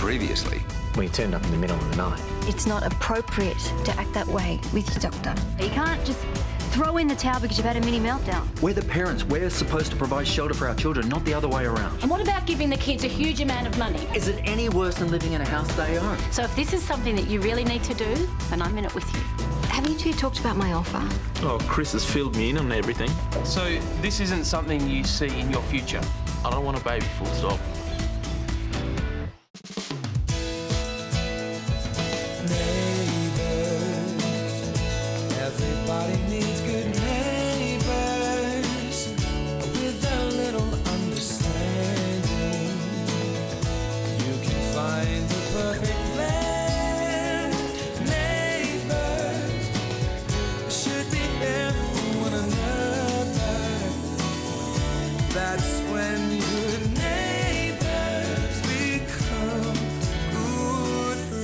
previously. When he turned up in the middle of the night. It's not appropriate to act that way with your doctor. You can't just throw in the towel because you've had a mini meltdown. We're the parents. We're supposed to provide shelter for our children, not the other way around. And what about giving the kids a huge amount of money? Is it any worse than living in a house they own? So if this is something that you really need to do, then I'm in it with you. Have you two talked about my offer? Oh, Chris has filled me in on everything. So this isn't something you see in your future? I don't want a baby, full stop. Everybody needs good neighbors with a little understanding. You can find the perfect blend. Neighbors should be there for one another. That's when good neighbors become good friends.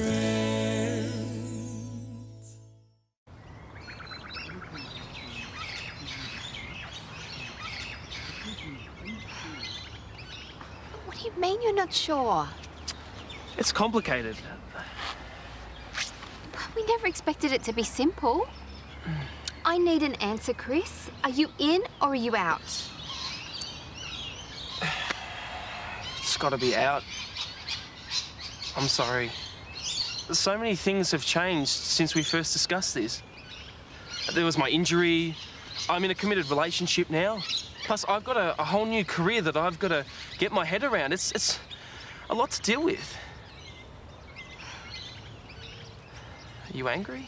What do you mean you're not sure? It's complicated. We never expected it to be simple. I need an answer, Chris. Are you in or are you out? It's got to be out. I'm sorry. So many things have changed since we first discussed this. There was my injury. I'm in a committed relationship now. Plus, I've got a whole new career that I've got to get my head around. It's a lot to deal with. Are you angry?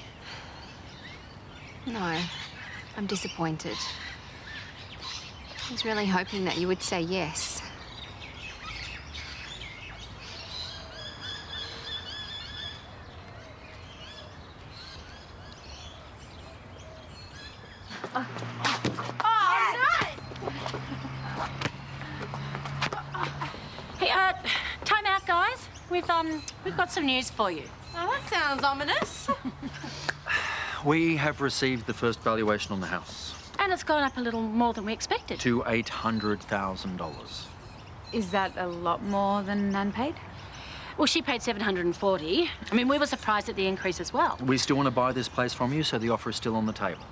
No, I'm disappointed. I was really hoping that you would say yes. Hey, time out, guys. We've got some news for you. Oh, that sounds ominous. We have received the first valuation on the house. And it's gone up a little more than we expected. To $800,000. Is that a lot more than unpaid? Well, she paid $740. I mean, we were surprised at the increase as well. We still want to buy this place from you, so the offer is still on the table.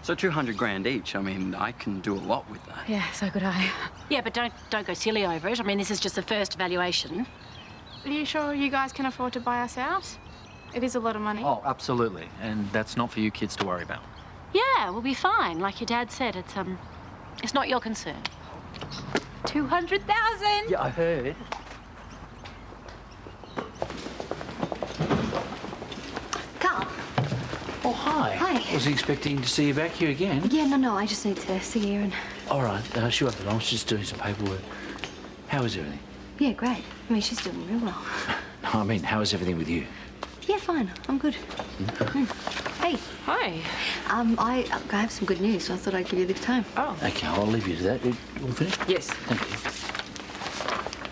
So 200 grand each. I mean, I can do a lot with that. Yeah, so could I. Yeah, but don't go silly over it. I mean, this is just the first valuation. Are you sure you guys can afford to buy us out? It is a lot of money. Oh, absolutely. And that's not for you kids to worry about. Yeah, we'll be fine. Like your dad said, it's not your concern. 200,000. Yeah, I heard. Carl. Oh, hi. Hi. Was he expecting to see you back here again? Yeah, no, I just need to see Erin. All right, she won't be long. She's just doing some paperwork. How is everything? Yeah, great. I mean, she's doing real well. No, I mean, how is everything with you? Yeah, fine. I'm good. Hey. Hi. I have some good news, so I thought I'd give you a little time. Oh. Okay, I'll leave you to that. You all finished? Yes. Thank you.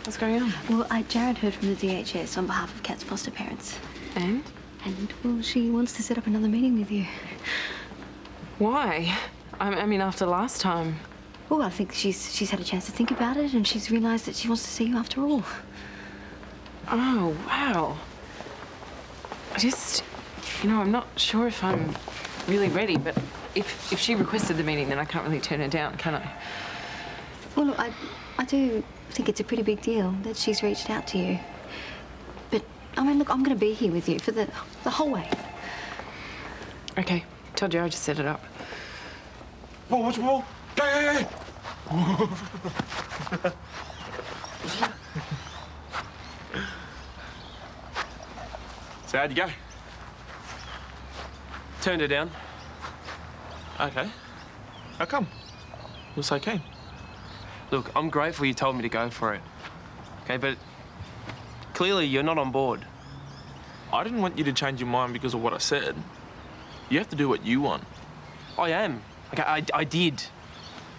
What's going on? Well, Jared heard from the DHS on behalf of Kat's foster parents. And? And, well, she wants to set up another meeting with you. Why? I mean, after last time. Well, I think she's had a chance to think about it, and she's realised that she wants to see you after all. Oh, wow. I just, I'm not sure if I'm really ready, but if she requested the meeting, then I can't really turn her down, can I? Well, look, I do think it's a pretty big deal that she's reached out to you. But, I mean, look, I'm going to be here with you for the whole way. Okay, tell Jared to set it up. Whoa, what's wrong? Hey! So how'd you go? Turned her down. Okay. How come? You're so keen. Look, I'm grateful you told me to go for it. Okay, but clearly you're not on board. I didn't want you to change your mind because of what I said. You have to do what you want. I am. Okay, I did.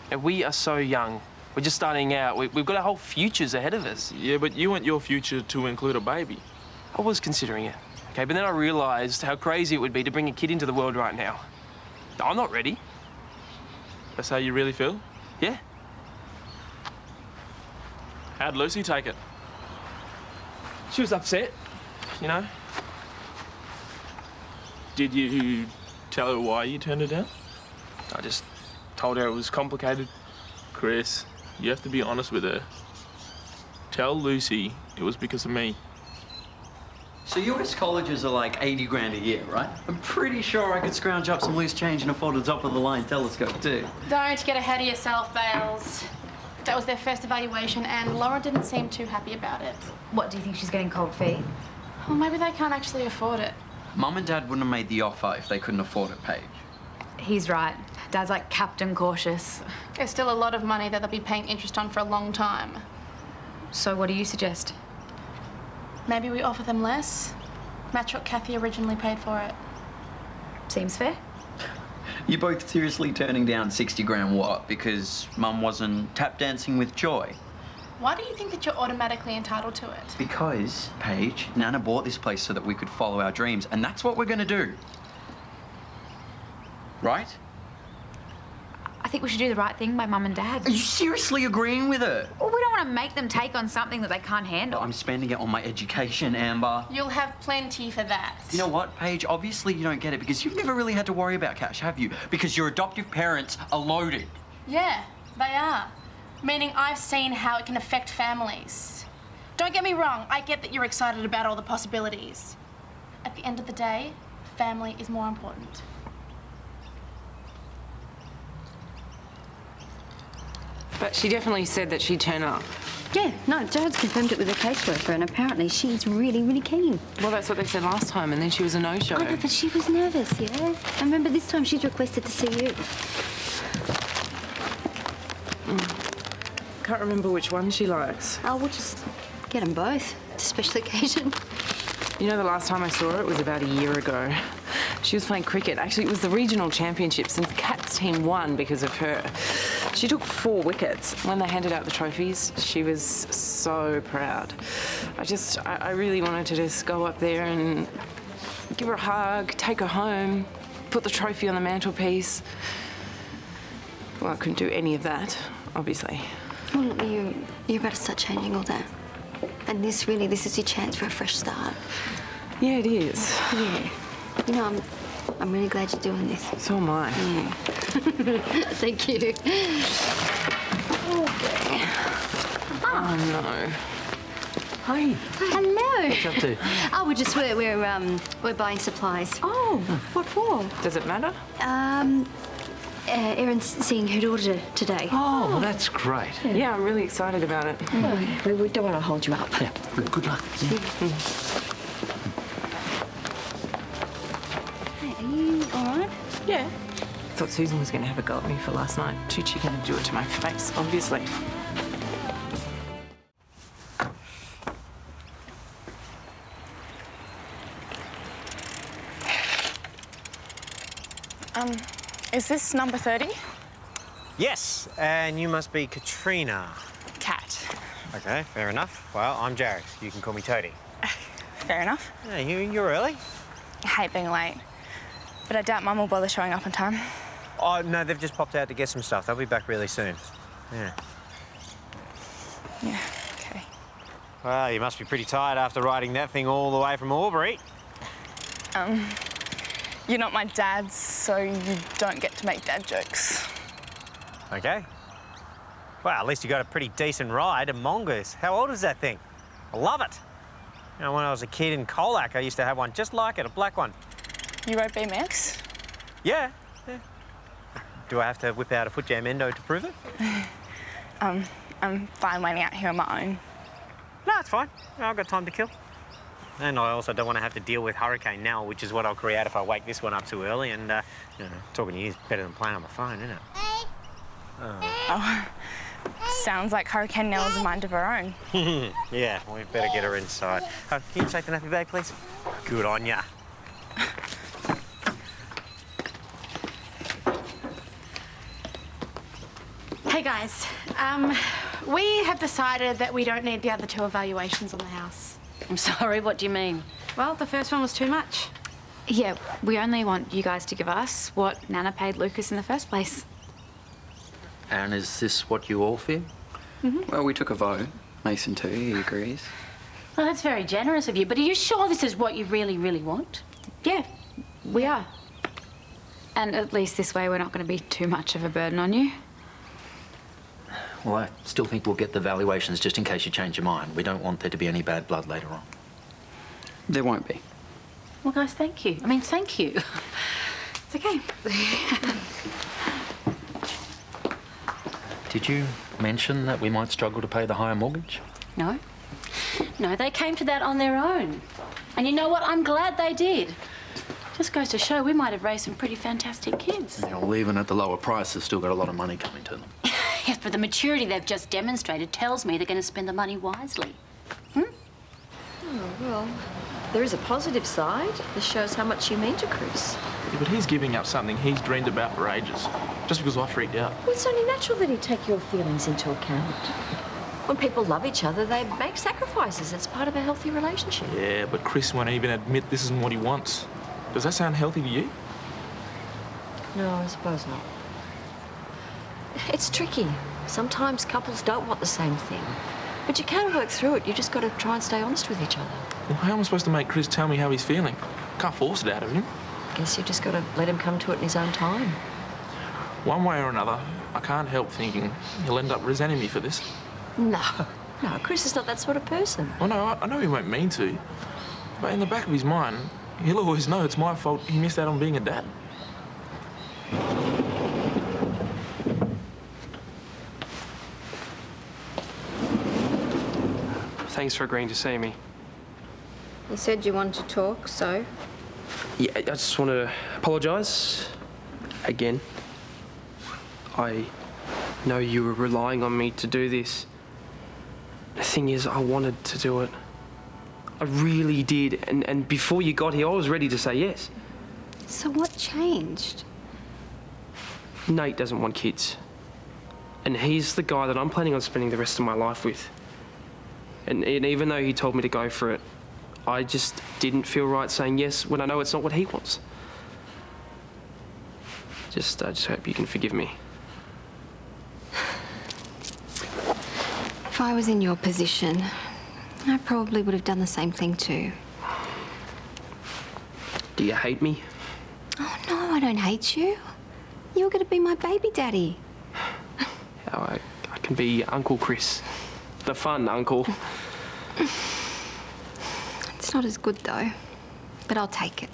And we are so young. We're just starting out. We've got our whole futures ahead of us. Yeah, but you want your future to include a baby. I was considering it. Okay, but then I realised how crazy it would be to bring a kid into the world right now. I'm not ready. That's how you really feel? Yeah. How'd Lucy take it? She was upset, you know. Did you tell her why you turned her down? I just told her it was complicated. Chris, you have to be honest with her. Tell Lucy it was because of me. So US colleges are like 80 grand a year, right? I'm pretty sure I could scrounge up some loose change and afford a top-of-the-line telescope, too. Don't get ahead of yourself, Bales. That was their first evaluation, and Laura didn't seem too happy about it. What, do you think she's getting cold feet? Well, maybe they can't actually afford it. Mum and Dad wouldn't have made the offer if they couldn't afford it, Paige. He's right. Dad's like Captain Cautious. There's still a lot of money that they'll be paying interest on for a long time. So what do you suggest? Maybe we offer them less. Match what Kathy originally paid for it. Seems fair. You're both seriously turning down 60 grand what? Because Mum wasn't tap dancing with joy? Why do you think that you're automatically entitled to it? Because, Paige, Nana bought this place so that we could follow our dreams, and that's what we're gonna do. Right? I think we should do the right thing by Mum and Dad. Are you seriously agreeing with her? Well, we don't want to make them take on something that they can't handle. I'm spending it on my education, Amber. You'll have plenty for that. You know what, Paige? Obviously you don't get it because you've never really had to worry about cash, have you? Because your adoptive parents are loaded. Yeah, they are. Meaning I've seen how it can affect families. Don't get me wrong, I get that you're excited about all the possibilities. At the end of the day, family is more important. But she definitely said that she'd turn up. Yeah, no, Jared's confirmed it with a caseworker, and apparently she's really, really keen. Well, that's what they said last time, and then she was a no-show. I know, but she was nervous, yeah? I remember this time she's requested to see you. Can't remember which one she likes. Oh, we'll just get them both. It's a special occasion. You know, the last time I saw her, it was about a year ago. She was playing cricket. Actually, it was the regional championships, and Kat's team won because of her. She took 4 wickets. When they handed out the trophies, she was so proud. I really wanted to just go up there and give her a hug, take her home, put the trophy on the mantelpiece. Well, I couldn't do any of that, obviously. Well, look, you're about to start changing all that. And this is your chance for a fresh start. Yeah, it is. Yeah. You know, I'm really glad you're doing this. So am I. Yeah. Thank you. Oh, no. Hey, Hello. what's up to? Oh, we're buying supplies. Oh, what for? Does it matter? Erin's seeing her daughter today. Oh, well, that's great. Yeah, I'm really excited about it. We don't want to hold you up. Yeah, good luck. Yeah. Hey, are you all right? Yeah. Thought Susan was going to have a go at me for last night. Too chicken to do it to my face, obviously. Is this number 30? Yes, and you must be Katrina. Cat. Okay, fair enough. Well, I'm Jared. You can call me Toadie. Fair enough. Yeah, you're early. I hate being late. But I doubt Mum will bother showing up on time. Oh, no, they've just popped out to get some stuff. They'll be back really soon. Yeah. Yeah, okay. Well, you must be pretty tired after riding that thing all the way from Albury. You're not my dad, so you don't get to make dad jokes. Okay. Well, at least you got a pretty decent ride, a mongoose. How old is that thing? I love it. You know, when I was a kid in Colac, I used to have one just like it, a black one. You rode BMX? Yeah. Do I have to whip out a foot jam endo to prove it? I'm fine waiting out here on my own. No, it's fine. I've got time to kill. And I also don't want to have to deal with Hurricane Nell, which is what I'll create if I wake this one up too early. And, you know, talking to you is better than playing on my phone, isn't it? Oh, sounds like Hurricane Nell has a mind of her own. Yeah, we better get her inside. Can you take the nappy bag, please? Good on ya. Hey guys, we have decided that we don't need the other 2 evaluations on the house. I'm sorry, what do you mean? Well, the first one was too much. Yeah, we only want you guys to give us what Nana paid Lucas in the first place. And is this what you all feel? Mm-hmm. Well, we took a vote. Mason too, he agrees. Well, that's very generous of you, but are you sure this is what you really, really want? Yeah, we are. And at least this way we're not going to be too much of a burden on you. Well, I still think we'll get the valuations just in case you change your mind. We don't want there to be any bad blood later on. There won't be. Well, guys, thank you. I mean, thank you. It's okay. Did you mention that we might struggle to pay the higher mortgage? No. No, they came to that on their own. And you know what? I'm glad they did. Just goes to show we might have raised some pretty fantastic kids. You know, even at the lower price, they've still got a lot of money coming to them. Yes, but the maturity they've just demonstrated tells me they're going to spend the money wisely. Oh, well, there is a positive side. This shows how much you mean to Chris. Yeah, but he's giving up something he's dreamed about for ages, just because I freaked out. Well, it's only natural that he'd take your feelings into account. When people love each other, they make sacrifices. It's part of a healthy relationship. Yeah, but Chris won't even admit this isn't what he wants. Does that sound healthy to you? No, I suppose not. It's tricky. Sometimes couples don't want the same thing. But you can work through it. You just got to try and stay honest with each other. Well, how am I supposed to make Chris tell me how he's feeling? Can't force it out of him. Guess you just got to let him come to it in his own time. One way or another, I can't help thinking he'll end up resenting me for this. No, Chris is not that sort of person. Well, no, I know he won't mean to. But in the back of his mind, he'll always know it's my fault he missed out on being a dad. Thanks for agreeing to see me. You said you wanted to talk, so? Yeah, I just want to apologise again. I know you were relying on me to do this. The thing is, I wanted to do it. I really did. And before you got here, I was ready to say yes. So what changed? Nate doesn't want kids. And he's the guy that I'm planning on spending the rest of my life with. And even though he told me to go for it, I just didn't feel right saying yes when I know it's not what he wants. I just hope you can forgive me. If I was in your position, I probably would have done the same thing too. Do you hate me? Oh, no, I don't hate you. You're going to be my baby daddy. How I can be Uncle Chris. The fun uncle. It's not as good, though. But I'll take it.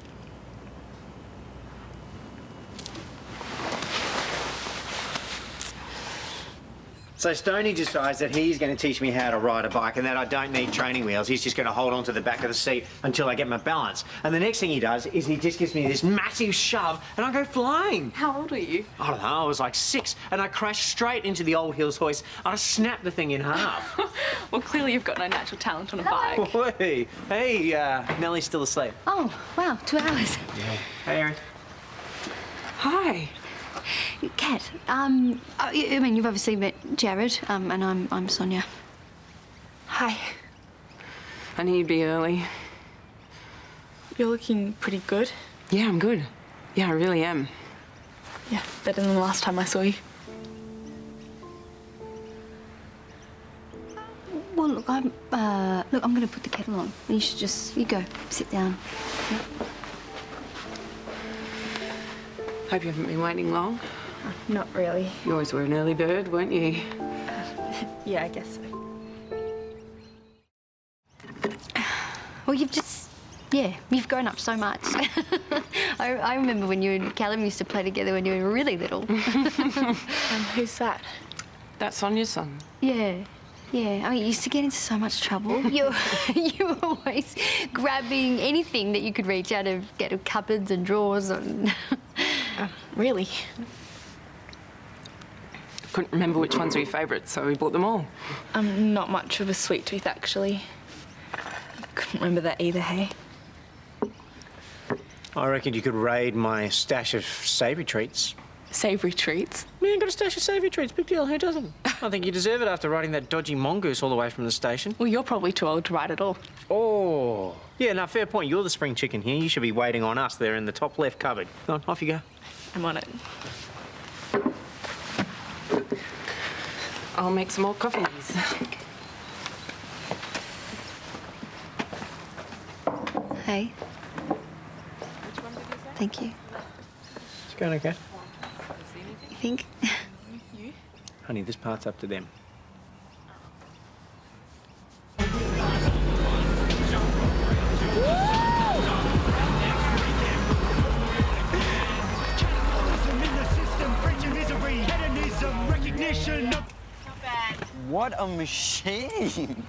So Stoney decides that he's going to teach me how to ride a bike and that I don't need training wheels. He's just going to hold on to the back of the seat until I get my balance. And the next thing he does is he just gives me this massive shove and I go flying. How old are you? I don't know, I was like 6 and I crashed straight into the old hills hoist and I snapped the thing in half. Well, clearly you've got no natural talent on a bike. Hey, Nellie's still asleep. Oh, wow, 2 hours. Yeah. Hey, Erin. Hi. Cat, I mean, you've obviously met Jared, and I'm Sonia. Hi. I knew you'd be early. You're looking pretty good. Yeah, I'm good. Yeah, I really am. Yeah, better than the last time I saw you. Well, look, I'm going to put the kettle on. You should you go, sit down. Yeah. Hope you haven't been waiting long. Not really. You always were an early bird, weren't you? Yeah, I guess so. Well, you've grown up so much. I remember when you and Callum used to play together when you were really little. Who's that? That's Sonia's son. Yeah. I mean, you used to get into so much trouble. You were always grabbing anything that you could reach out of cupboards and drawers and... Really? Couldn't remember which ones were your favourites, so we bought them all. I'm not much of a sweet tooth, actually. Couldn't remember that either, hey? I reckon you could raid my stash of savoury treats. Savoury treats? Man, got a stash of savoury treats. Big deal. Who doesn't? I think you deserve it after riding that dodgy mongoose all the way from the station. Well, you're probably too old to ride at all. Oh. Yeah, no, fair point. You're the spring chicken here. You should be waiting on us there in the top left cupboard. Go on, off you go. I'm on it. I'll make some more coffees. Hey. Thank you. It's going okay. You think? Honey, this part's up to them. What a machine!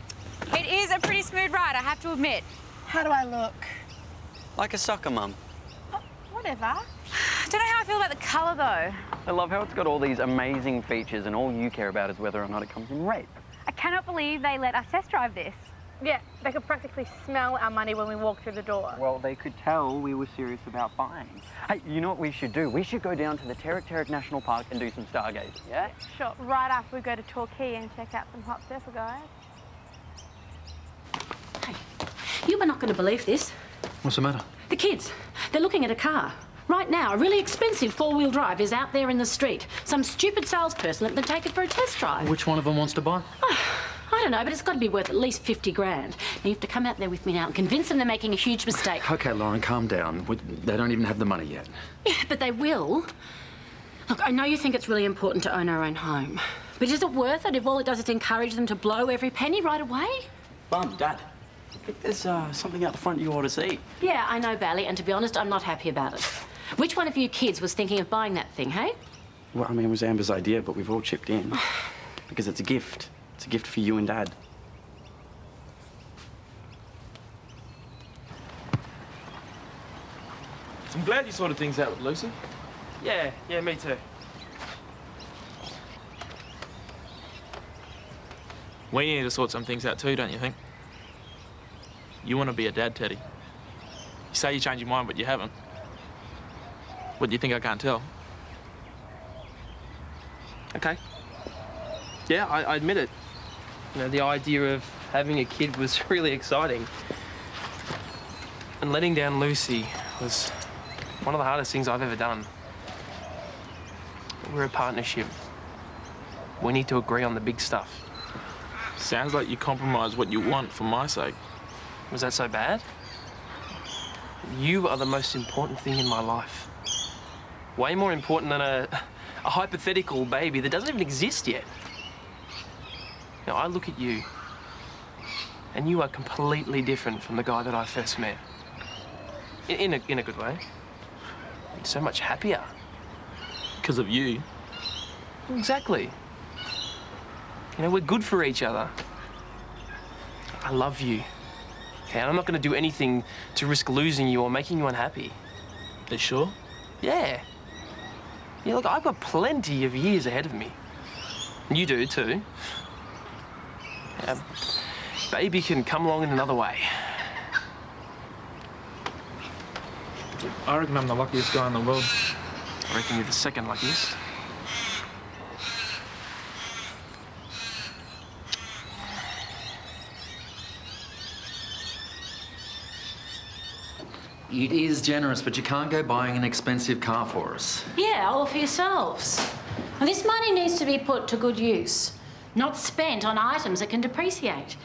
It is a pretty smooth ride, I have to admit. How do I look? Like a soccer mum. Whatever. I don't know how I feel about the colour, though. I love how it's got all these amazing features and all you care about is whether or not it comes in red. I cannot believe they let us test drive this. Yeah, they could practically smell our money when we walk through the door. Well, they could tell we were serious about buying. Hey, you know what we should do? We should go down to the Terek National Park and do some stargazing, yeah? Sure, right after we go to Torquay and check out some hot surfer guys. You are not going to believe this. What's the matter? The kids, they're looking at a car. Right now, a really expensive four-wheel drive is out there in the street. Some stupid salesperson let them take it for a test drive. Which one of them wants to buy? I don't know, but it's got to be worth at least 50 grand. Now, you have to come out there with me now and convince them they're making a huge mistake. Okay, Lauren, calm down. They don't even have the money yet. Yeah, but they will. Look, I know you think it's really important to own our own home, but is it worth it if all it does is encourage them to blow every penny right away? Mum, Dad, I think there's something out the front you ought to see. Yeah, I know, Bally, and to be honest, I'm not happy about it. Which one of you kids was thinking of buying that thing, hey? Well, I mean, it was Amber's idea, but we've all chipped in. Because it's a gift. It's a gift for you and Dad. I'm glad you sorted things out with Lucy. Yeah, me too. We need to sort some things out too, don't you think? You want to be a dad, Teddy. You say you changed your mind, but you haven't. What, do you think I can't tell? Okay. Yeah, I admit it. You know, the idea of having a kid was really exciting. And letting down Lucy was one of the hardest things I've ever done. We're a partnership. We need to agree on the big stuff. Sounds like you compromise what you want for my sake. Was that so bad? You are the most important thing in my life. Way more important than a hypothetical baby that doesn't even exist yet. Now, I look at you, and you are completely different from the guy that I first met. In a good way. You're so much happier. Because of you. Exactly. You know, we're good for each other. I love you. Okay, and I'm not going to do anything to risk losing you or making you unhappy. Are you sure? Yeah. Yeah, look, I've got plenty of years ahead of me. And you do, too. Baby can come along in another way. I reckon I'm the luckiest guy in the world. I reckon you're the second luckiest. It is generous, but you can't go buying an expensive car for us. Yeah, all for yourselves. And this money needs to be put to good use, not spent on items that can depreciate.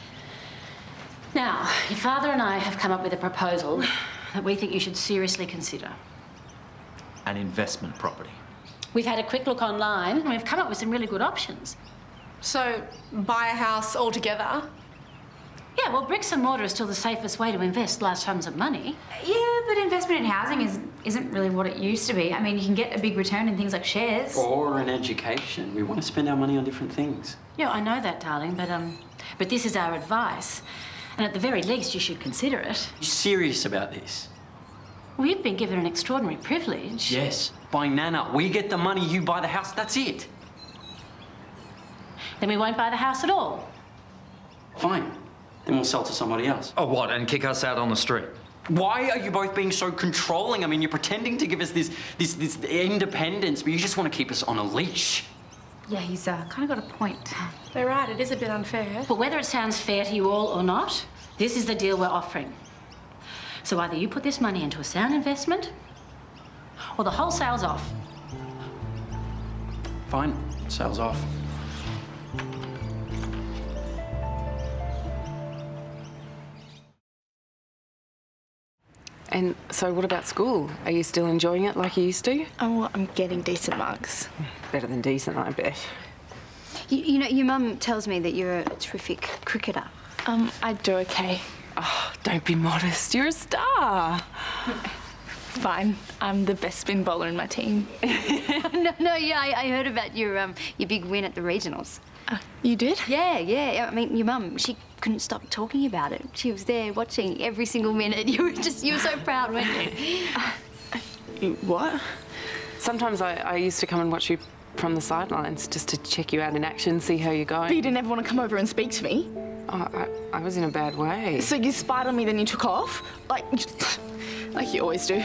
Now, your father and I have come up with a proposal that we think you should seriously consider. An investment property. We've had a quick look online and we've come up with some really good options. So, buy a house altogether? Yeah, well, bricks and mortar is still the safest way to invest large sums of money. Yeah, but investment in housing isn't really what it used to be. I mean, you can get a big return in things like shares. Or an education. We want to spend our money on different things. Yeah, I know that, darling, but this is our advice. And at the very least, you should consider it. You serious about this? We've been given an extraordinary privilege. Yes. By Nana, we get the money, you buy the house, that's it. Then we won't buy the house at all. Fine. Then we'll sell to somebody else. Oh, what, and kick us out on the street? Why are you both being so controlling? I mean, you're pretending to give us this independence, but you just want to keep us on a leash. Yeah, he's kind of got a point. They're right, it is a bit unfair. But whether it sounds fair to you all or not, this is the deal we're offering. So either you put this money into a sound investment, or the whole sale's off. Fine. Sale's off. And so what about school? Are you still enjoying it like you used to? Oh, well, I'm getting decent marks. Better than decent, I bet. You know, your mum tells me that you're a terrific cricketer. I do okay. Oh, don't be modest. You're a star. Fine. I'm the best spin bowler in my team. No, yeah, I heard about your big win at the regionals. You did? Yeah. I mean, your mum, she couldn't stop talking about it. She was there watching every single minute. You were so proud, weren't you? What? Sometimes I used to come and watch you from the sidelines just to check you out in action, see how you're going. But you didn't ever want to come over and speak to me? Oh, I was in a bad way. So you spied on me, then you took off? Like you always do.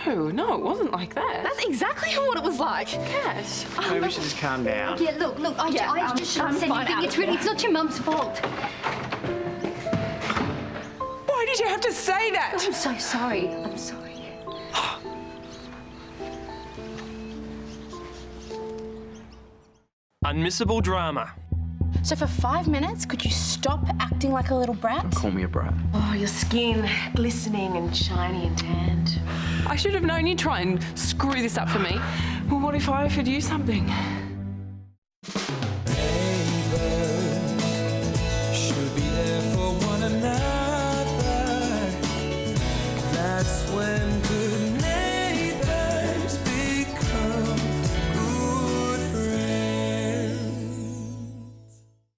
No, it wasn't like that. That's exactly what it was like. Cat. Maybe we should just calm down. Yeah, look, I just shouldn't say anything. It's not your mum's fault. Why did you have to say that? I'm so sorry. I'm sorry. Unmissable drama. So for 5 minutes, could you stop acting like a little brat? Call me a brat. Oh, your skin glistening and shiny and tanned. I should have known you'd try and screw this up for me. Well, what if I offered you something?